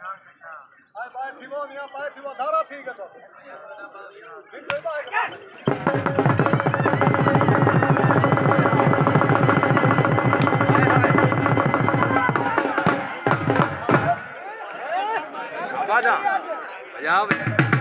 hi bye थीवो मियां bye थीवो धारा थी के तो ठीक है बाय आवाज़ आ